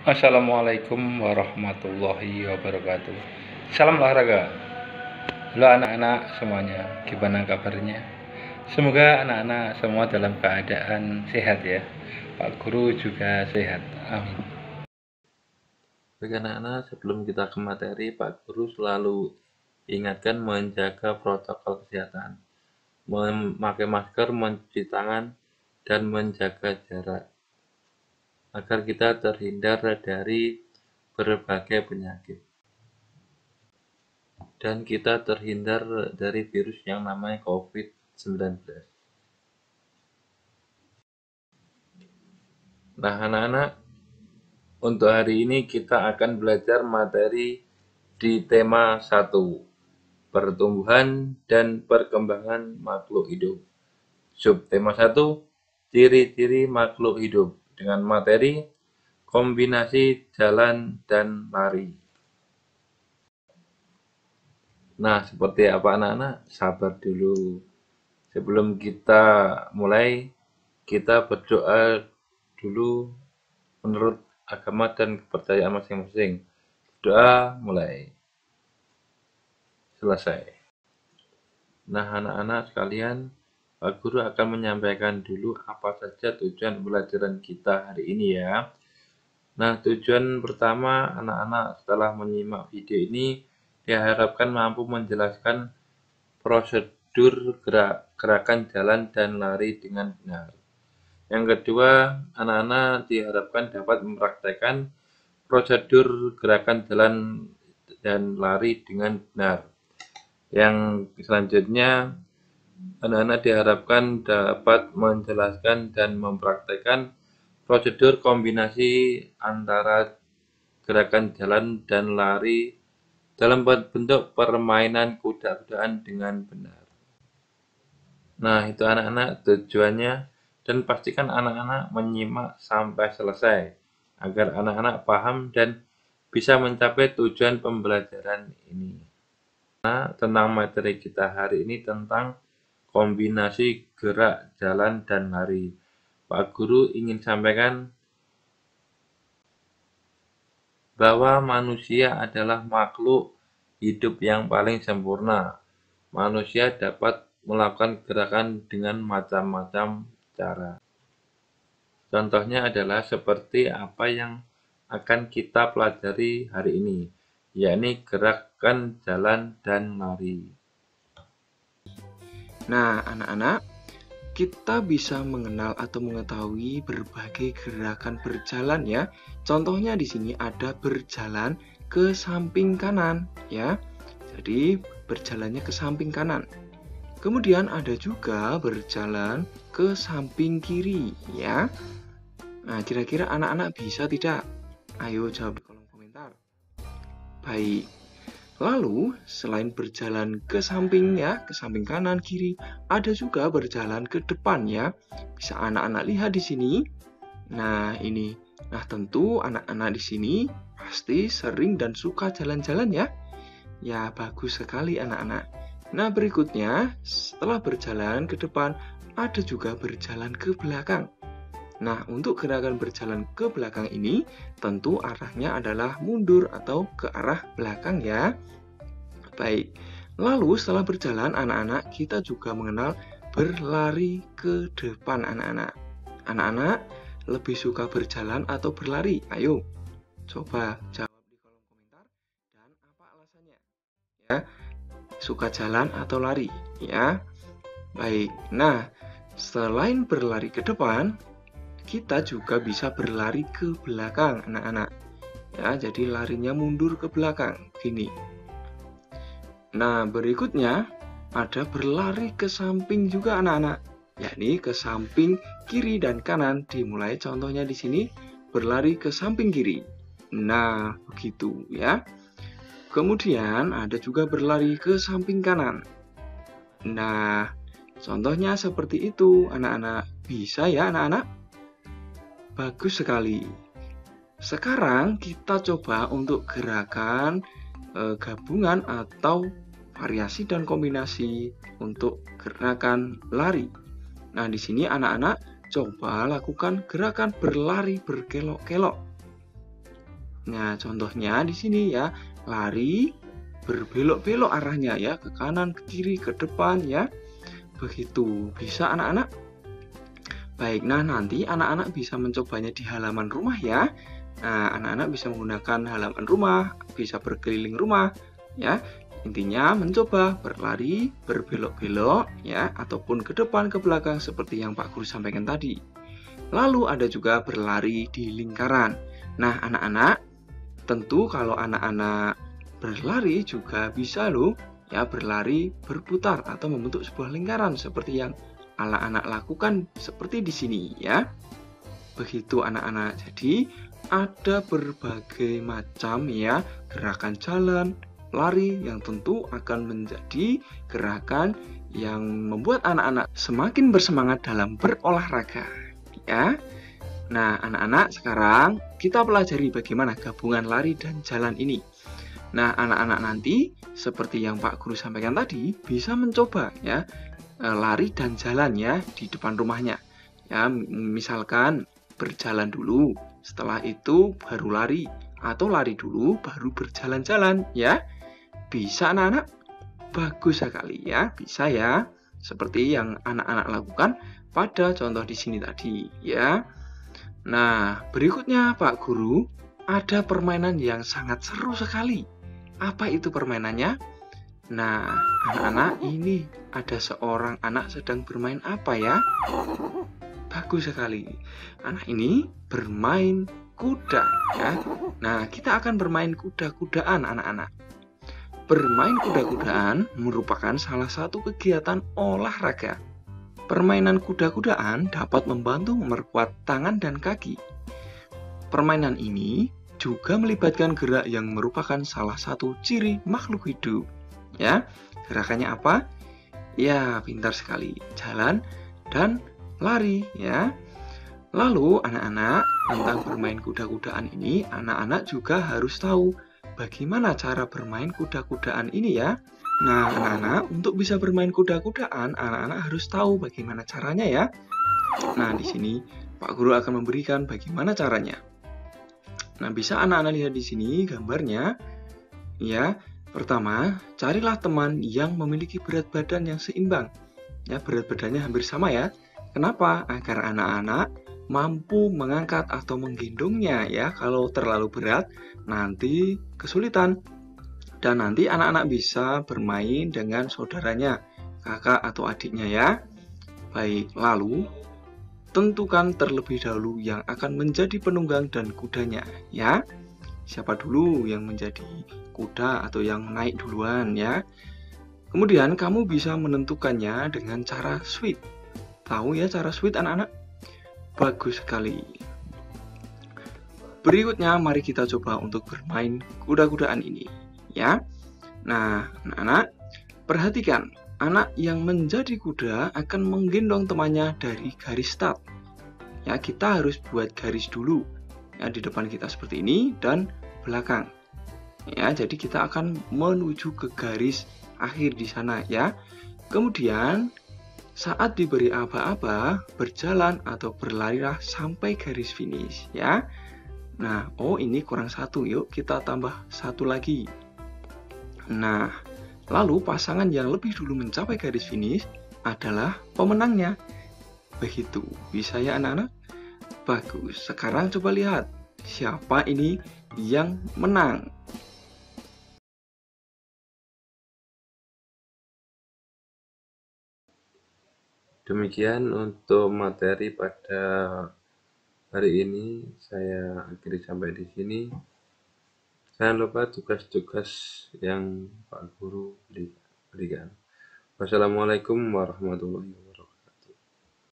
Assalamualaikum warahmatullahi wabarakatuh. Salam olahraga. Halo anak-anak semuanya, gimana kabarnya? Semoga anak-anak semua dalam keadaan sehat ya. Pak Guru juga sehat. Amin. Bagi anak-anak, sebelum kita ke materi, Pak Guru selalu ingatkan menjaga protokol kesehatan, memakai masker, mencuci tangan, dan menjaga jarak agar kita terhindar dari berbagai penyakit. Dan kita terhindar dari virus yang namanya COVID-19. Nah, anak-anak, untuk hari ini kita akan belajar materi di tema 1, pertumbuhan dan perkembangan makhluk hidup. Subtema 1, ciri-ciri makhluk hidup, dengan materi kombinasi jalan dan lari. Nah, seperti apa anak-anak? Sabar dulu. Sebelum kita mulai, kita berdoa dulu menurut agama dan kepercayaan masing-masing. Doa mulai. Selesai. Nah, anak-anak sekalian, Pak Guru akan menyampaikan dulu apa saja tujuan pembelajaran kita hari ini ya. Nah, tujuan pertama anak-anak setelah menyimak video ini diharapkan mampu menjelaskan prosedur gerakan jalan dan lari dengan benar. Yang kedua, anak-anak diharapkan dapat mempraktekkan prosedur gerakan jalan dan lari dengan benar. Yang selanjutnya, anak-anak diharapkan dapat menjelaskan dan mempraktekkan prosedur kombinasi antara gerakan jalan dan lari dalam bentuk permainan kuda-kudaan dengan benar. Nah, itu anak-anak tujuannya, dan pastikan anak-anak menyimak sampai selesai agar anak-anak paham dan bisa mencapai tujuan pembelajaran ini. Nah, tentang materi kita hari ini tentang kombinasi gerak, jalan, dan lari. Pak Guru ingin sampaikan bahwa manusia adalah makhluk hidup yang paling sempurna. Manusia dapat melakukan gerakan dengan macam-macam cara. Contohnya adalah seperti apa yang akan kita pelajari hari ini, yakni gerakan jalan dan lari. Nah, anak-anak, kita bisa mengenal atau mengetahui berbagai gerakan berjalan ya. Contohnya di sini ada berjalan ke samping kanan ya. Jadi berjalannya ke samping kanan. Kemudian ada juga berjalan ke samping kiri ya. Nah, kira-kira anak-anak bisa tidak? Ayo jawab di kolom komentar. Baik. Lalu, selain berjalan ke samping ya, ke samping kanan, kiri, ada juga berjalan ke depan ya. Bisa anak-anak lihat di sini. Nah, ini. Nah, tentu anak-anak di sini pasti sering dan suka jalan-jalan ya. Ya, bagus sekali anak-anak. Nah, berikutnya, setelah berjalan ke depan, ada juga berjalan ke belakang. Nah, untuk gerakan berjalan ke belakang ini, tentu arahnya adalah mundur atau ke arah belakang ya. Baik, lalu setelah berjalan anak-anak, kita juga mengenal berlari ke depan anak-anak. Anak-anak lebih suka berjalan atau berlari? Ayo, coba jawab di kolom komentar dan apa alasannya. Ya, suka jalan atau lari? Ya, baik. Nah, selain berlari ke depan, kita juga bisa berlari ke belakang anak-anak. Ya, jadi larinya mundur ke belakang, gini. Nah, berikutnya ada berlari ke samping juga anak-anak, yakni ke samping kiri dan kanan. Dimulai contohnya di sini berlari ke samping kiri. Nah, begitu ya. Kemudian ada juga berlari ke samping kanan. Nah, contohnya seperti itu anak-anak. Bisa ya anak-anak? Bagus sekali. Sekarang kita coba untuk gerakan gabungan atau variasi dan kombinasi untuk gerakan lari. Nah, di sini anak-anak coba lakukan gerakan berlari berkelok-kelok. Nah, contohnya di sini ya, lari berbelok-belok arahnya ya, ke kanan, ke kiri, ke depan ya. Begitu. Bisa anak-anak? Baik, nah nanti anak-anak bisa mencobanya di halaman rumah ya. Nah, anak-anak bisa menggunakan halaman rumah, bisa berkeliling rumah ya. Intinya mencoba berlari, berbelok-belok ya, ataupun ke depan, ke belakang seperti yang Pak Guru sampaikan tadi. Lalu ada juga berlari di lingkaran. Nah, anak-anak, tentu kalau anak-anak berlari juga bisa loh ya berlari berputar atau membentuk sebuah lingkaran seperti yang anak-anak lakukan seperti di sini ya. Begitu anak-anak. Jadi ada berbagai macam ya gerakan jalan, lari yang tentu akan menjadi gerakan yang membuat anak-anak semakin bersemangat dalam berolahraga ya. Nah, anak-anak sekarang kita pelajari bagaimana gabungan lari dan jalan ini. Nah, anak-anak nanti seperti yang Pak Guru sampaikan tadi bisa mencoba ya lari dan jalan ya di depan rumahnya. Ya, misalkan berjalan dulu, setelah itu baru lari atau lari dulu baru berjalan-jalan ya. Bisa anak-anak? Bagus sekali ya, bisa ya. Seperti yang anak-anak lakukan pada contoh di sini tadi ya. Nah, berikutnya Pak Guru, ada permainan yang sangat seru sekali. Apa itu permainannya? Nah, anak-anak, ini ada seorang anak sedang bermain apa ya? Bagus sekali. Anak ini bermain kuda ya. Nah, kita akan bermain kuda-kudaan anak-anak. Bermain kuda-kudaan merupakan salah satu kegiatan olahraga. Permainan kuda-kudaan dapat membantu memperkuat tangan dan kaki. Permainan ini juga melibatkan gerak yang merupakan salah satu ciri makhluk hidup. Ya, gerakannya apa? Ya, pintar sekali. Jalan dan lari ya. Lalu anak-anak tentang bermain kuda-kudaan ini, anak-anak juga harus tahu bagaimana cara bermain kuda-kudaan ini ya. Nah, anak-anak, untuk bisa bermain kuda-kudaan, anak-anak harus tahu bagaimana caranya ya. Nah, di sini Pak Guru akan memberikan bagaimana caranya. Nah, bisa anak-anak lihat di sini gambarnya. Ya, pertama, carilah teman yang memiliki berat badan yang seimbang. Ya, berat badannya hampir sama ya. Kenapa? Agar anak-anak mampu mengangkat atau menggendongnya ya. Kalau terlalu berat, nanti kesulitan. Dan nanti anak-anak bisa bermain dengan saudaranya, kakak atau adiknya ya. Baik, lalu tentukan terlebih dahulu yang akan menjadi penunggang dan kudanya ya. Siapa dulu yang menjadi kuda atau yang naik duluan ya. Kemudian kamu bisa menentukannya dengan cara sweet. Tahu ya cara sweet anak-anak? Bagus sekali. Berikutnya mari kita coba untuk bermain kuda-kudaan ini ya. Nah, anak-anak, perhatikan, anak yang menjadi kuda akan menggendong temannya dari garis start. Ya, kita harus buat garis dulu. Ya, di depan kita seperti ini dan belakang. Ya, jadi kita akan menuju ke garis akhir di sana ya. Kemudian saat diberi aba-aba, berjalan atau berlarilah sampai garis finish ya. Nah, oh ini kurang satu, yuk kita tambah satu lagi. Nah, lalu pasangan yang lebih dulu mencapai garis finish adalah pemenangnya. Begitu, bisa ya anak-anak? Bagus, sekarang coba lihat, siapa ini yang menang? Demikian untuk materi pada hari ini, saya akhiri sampai di sini. Jangan lupa tugas-tugas yang Pak Guru berikan. Wassalamualaikum warahmatullahi wabarakatuh.